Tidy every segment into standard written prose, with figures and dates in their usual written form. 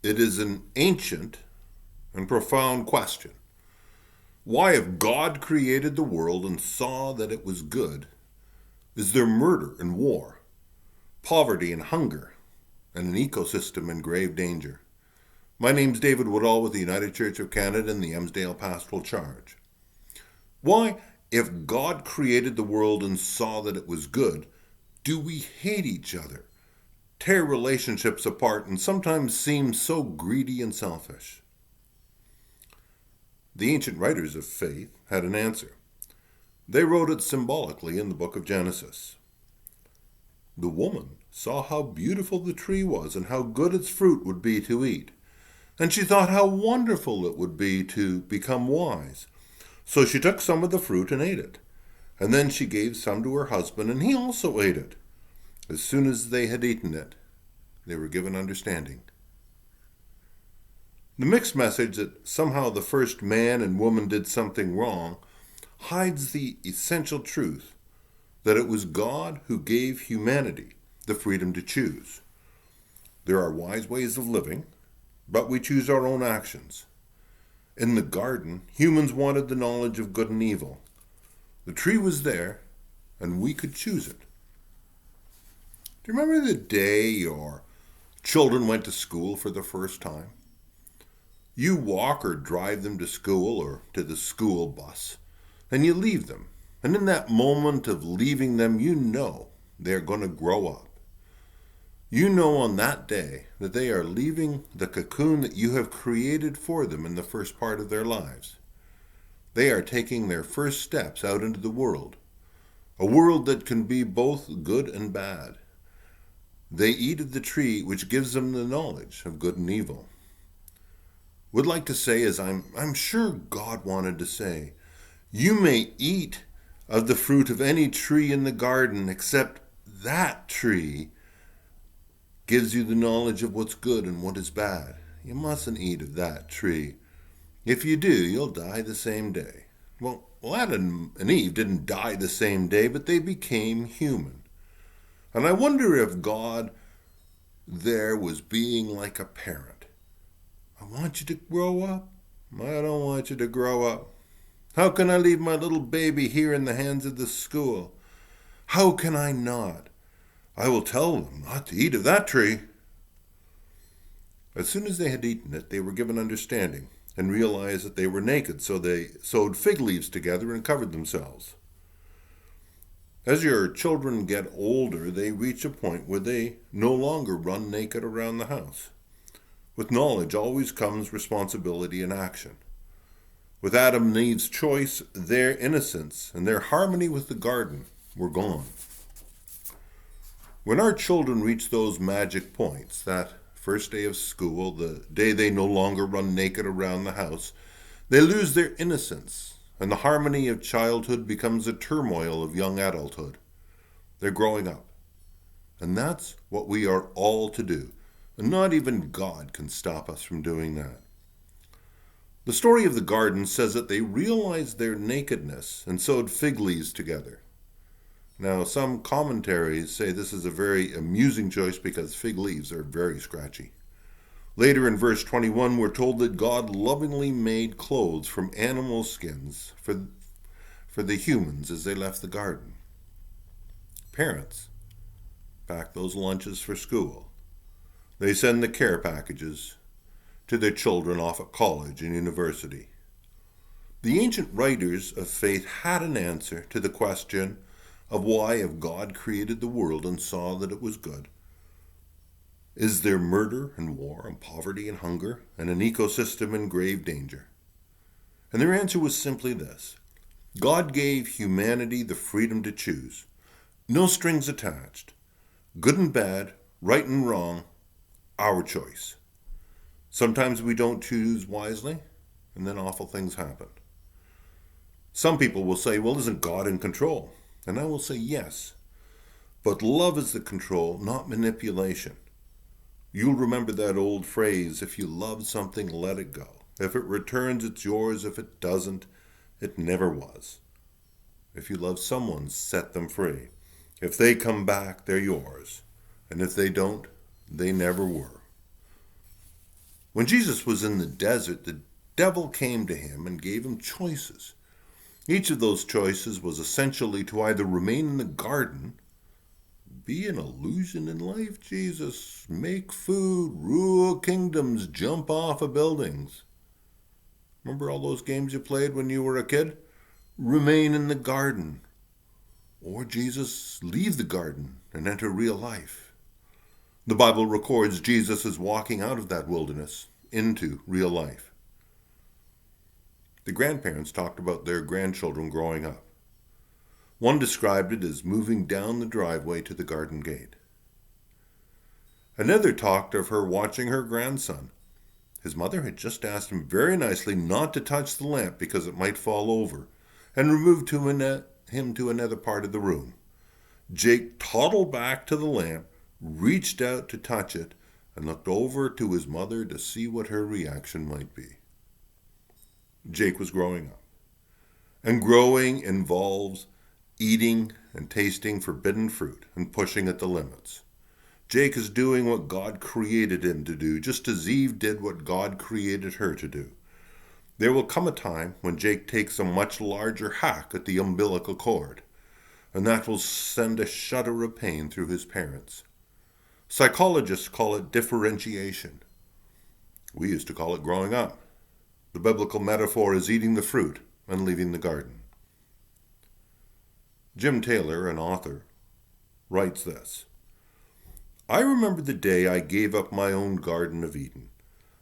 It is an ancient and profound question. Why, if God created the world and saw that it was good, is there murder and war, poverty and hunger, and an ecosystem in grave danger? My name's David Woodall with the United Church of Canada and the Emsdale Pastoral Charge. Why, if God created the world and saw that it was good, do we hate each other, tear relationships apart, and sometimes seem so greedy and selfish? The ancient writers of faith had an answer. They wrote it symbolically in the book of Genesis. The woman saw how beautiful the tree was and how good its fruit would be to eat. And she thought how wonderful it would be to become wise. So she took some of the fruit and ate it. And then she gave some to her husband, and he also ate it. As soon as they had eaten it, they were given understanding. The mixed message that somehow the first man and woman did something wrong hides the essential truth that it was God who gave humanity the freedom to choose. There are wise ways of living, but we choose our own actions. In the garden, humans wanted the knowledge of good and evil. The tree was there, and we could choose it. Do you remember the day your children went to school for the first time? You walk or drive them to school or to the school bus, and you leave them. And in that moment of leaving them, you know they're going to grow up. You know on that day that they are leaving the cocoon that you have created for them in the first part of their lives. They are taking their first steps out into the world, a world that can be both good and bad. They eat of the tree which gives them the knowledge of good and evil. Would like to say, as I'm sure God wanted to say, you may eat of the fruit of any tree in the garden, except that tree gives you the knowledge of what's good and what is bad. You mustn't eat of that tree. If you do, you'll die the same day. Well, Adam and Eve didn't die the same day, but they became human. And I wonder if God there was being like a parent. I want you to grow up. I don't want you to grow up. How can I leave my little baby here in the hands of the school? How can I not? I will tell them not to eat of that tree. As soon as they had eaten it, they were given understanding and realized that they were naked, so they sewed fig leaves together and covered themselves. As your children get older, they reach a point where they no longer run naked around the house. With knowledge always comes responsibility and action. With Adam and Eve's choice, their innocence and their harmony with the garden were gone. When our children reach those magic points, that first day of school, the day they no longer run naked around the house, they lose their innocence, and the harmony of childhood becomes a turmoil of young adulthood. They're growing up. And that's what we are all to do. And not even God can stop us from doing that. The story of the garden says that they realized their nakedness and sewed fig leaves together. Now, some commentaries say this is a very amusing choice because fig leaves are very scratchy. Later in verse 21, we're told that God lovingly made clothes from animal skins for the humans as they left the garden. Parents pack those lunches for school. They send the care packages to their children off at college and university. The ancient writers of faith had an answer to the question of why, if God created the world and saw that it was good, is there murder and war and poverty and hunger and an ecosystem in grave danger? And their answer was simply this. God gave humanity the freedom to choose. No strings attached. Good and bad, right and wrong, our choice. Sometimes we don't choose wisely, and then awful things happen. Some people will say, well, isn't God in control? And I will say yes. But love is the control, not manipulation. You'll remember that old phrase, if you love something, let it go. If it returns, it's yours. If it doesn't, it never was. If you love someone, set them free. If they come back, they're yours. And if they don't, they never were. When Jesus was in the desert, the devil came to him and gave him choices. Each of those choices was essentially to either remain in the garden, be an illusion in life, Jesus, make food, rule kingdoms, jump off of buildings. Remember all those games you played when you were a kid? Remain in the garden. Or Jesus, leave the garden and enter real life. The Bible records Jesus is walking out of that wilderness into real life. The grandparents talked about their grandchildren growing up. One described it as moving down the driveway to the garden gate. Another talked of her watching her grandson. His mother had just asked him very nicely not to touch the lamp because it might fall over, and removed him to another part of the room. Jake toddled back to the lamp, reached out to touch it, and looked over to his mother to see what her reaction might be. Jake was growing up. And growing involves eating and tasting forbidden fruit and pushing at the limits. Jake is doing what God created him to do, just as Eve did what God created her to do. There will come a time when Jake takes a much larger hack at the umbilical cord, and that will send a shudder of pain through his parents. Psychologists call it differentiation. We used to call it growing up. The biblical metaphor is eating the fruit and leaving the garden. Jim Taylor, an author, writes this: I remember the day I gave up my own Garden of Eden.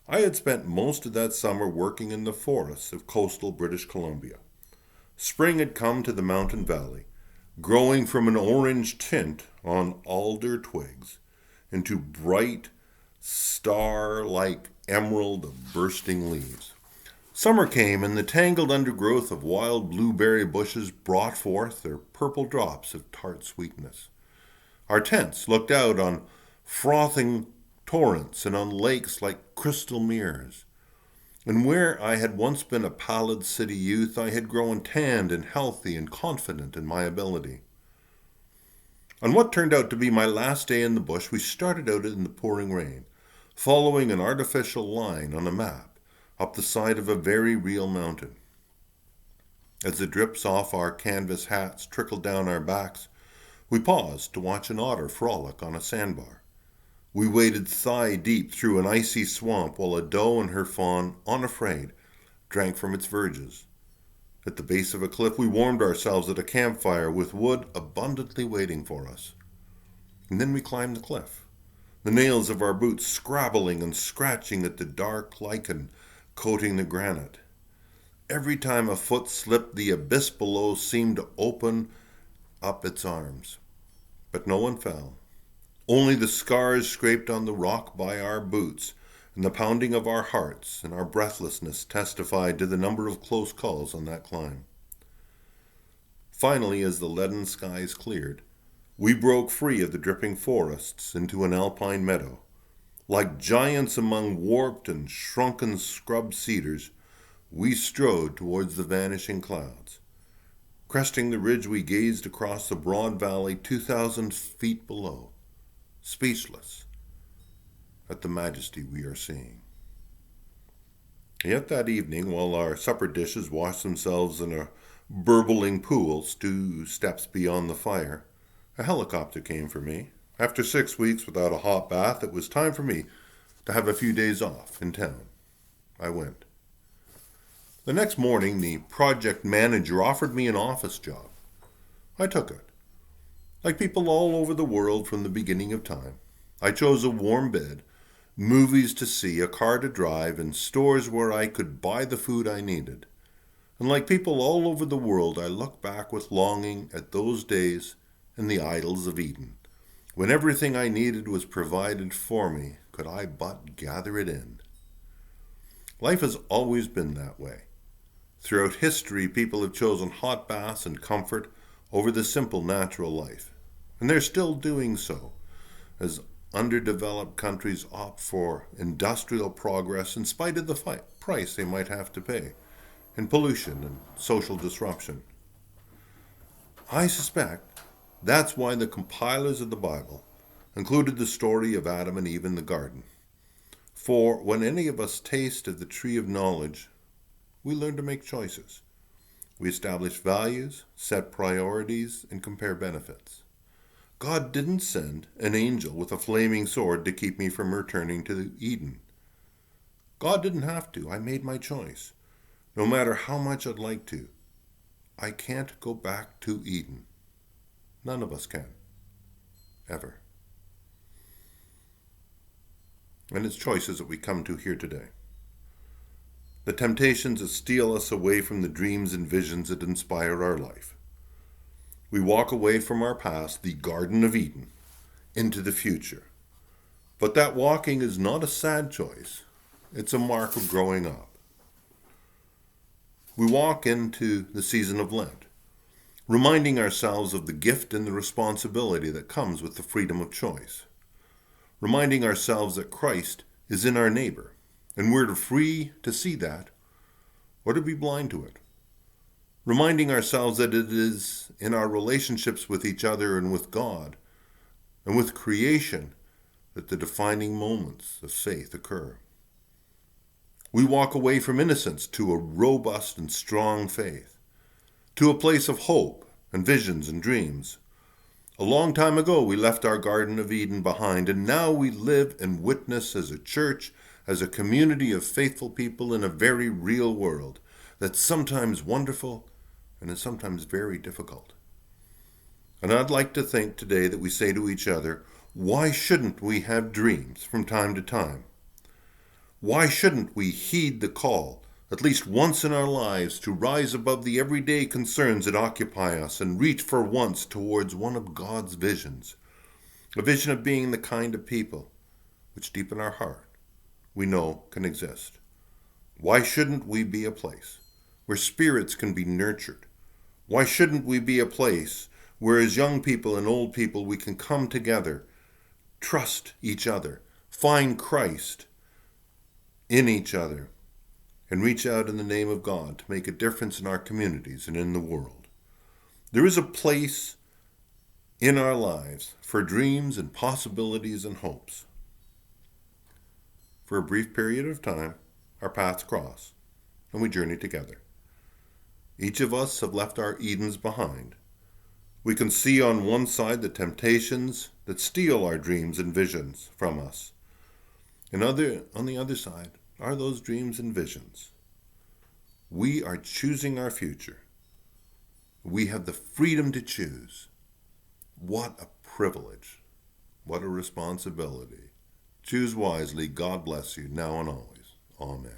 I had spent most of that summer working in the forests of coastal British Columbia. Spring had come to the mountain valley, growing from an orange tint on alder twigs into bright, star-like emerald of bursting leaves. Summer came, and the tangled undergrowth of wild blueberry bushes brought forth their purple drops of tart sweetness. Our tents looked out on frothing torrents and on lakes like crystal mirrors. And where I had once been a pallid city youth, I had grown tanned and healthy and confident in my ability. On what turned out to be my last day in the bush, we started out in the pouring rain, following an artificial line on a map up the side of a very real mountain. As the drips off our canvas hats trickled down our backs, we paused to watch an otter frolic on a sandbar. We waded thigh-deep through an icy swamp while a doe and her fawn, unafraid, drank from its verges. At the base of a cliff, we warmed ourselves at a campfire with wood abundantly waiting for us. And then we climbed the cliff, the nails of our boots scrabbling and scratching at the dark lichen coating the granite. Every time a foot slipped, the abyss below seemed to open up its arms. But no one fell. Only the scars scraped on the rock by our boots, and the pounding of our hearts and our breathlessness testified to the number of close calls on that climb. Finally, as the leaden skies cleared, we broke free of the dripping forests into an alpine meadow. Like giants among warped and shrunken scrub cedars, we strode towards the vanishing clouds. Cresting the ridge, we gazed across the broad valley 2,000 feet below, speechless at the majesty we are seeing. Yet that evening, while our supper dishes washed themselves in a burbling pool 2 steps beyond the fire, a helicopter came for me. After 6 weeks without a hot bath, it was time for me to have a few days off in town. I went. The next morning, the project manager offered me an office job. I took it. Like people all over the world from the beginning of time, I chose a warm bed, movies to see, a car to drive, and stores where I could buy the food I needed. And like people all over the world, I look back with longing at those days in the Isles of Eden, when everything I needed was provided for me, could I but gather it in. Life has always been that way. Throughout history, people have chosen hot baths and comfort over the simple natural life. And they're still doing so, as underdeveloped countries opt for industrial progress in spite of the price they might have to pay in pollution and social disruption. I suspect that's why the compilers of the Bible included the story of Adam and Eve in the garden. For when any of us taste of the tree of knowledge, we learn to make choices. We establish values, set priorities, and compare benefits. God didn't send an angel with a flaming sword to keep me from returning to Eden. God didn't have to. I made my choice. No matter how much I'd like to, I can't go back to Eden. None of us can. Ever. And it's choices that we come to here today. The temptations that steal us away from the dreams and visions that inspire our life. We walk away from our past, the Garden of Eden, into the future. But that walking is not a sad choice. It's a mark of growing up. We walk into the season of Lent, reminding ourselves of the gift and the responsibility that comes with the freedom of choice. Reminding ourselves that Christ is in our neighbor, and we're free to see that or to be blind to it. Reminding ourselves that it is in our relationships with each other and with God and with creation that the defining moments of faith occur. We walk away from innocence to a robust and strong faith, to a place of hope and visions and dreams. A long time ago, we left our Garden of Eden behind, and now we live and witness as a church, as a community of faithful people in a very real world that's sometimes wonderful and is sometimes very difficult. And I'd like to think today that we say to each other, why shouldn't we have dreams from time to time? Why shouldn't we heed the call, at least once in our lives, to rise above the everyday concerns that occupy us and reach for once towards one of God's visions, a vision of being the kind of people which deep in our heart we know can exist? Why shouldn't we be a place where spirits can be nurtured? Why shouldn't we be a place where as young people and old people we can come together, trust each other, find Christ in each other, and reach out in the name of God to make a difference in our communities and in the world? There is a place in our lives for dreams and possibilities and hopes. For a brief period of time, our paths cross, and we journey together. Each of us have left our Edens behind. We can see on one side the temptations that steal our dreams and visions from us. And on the other side are those dreams and visions. We are choosing our future. We have the freedom to choose. What a privilege. What a responsibility. Choose wisely. God bless you now and always. Amen.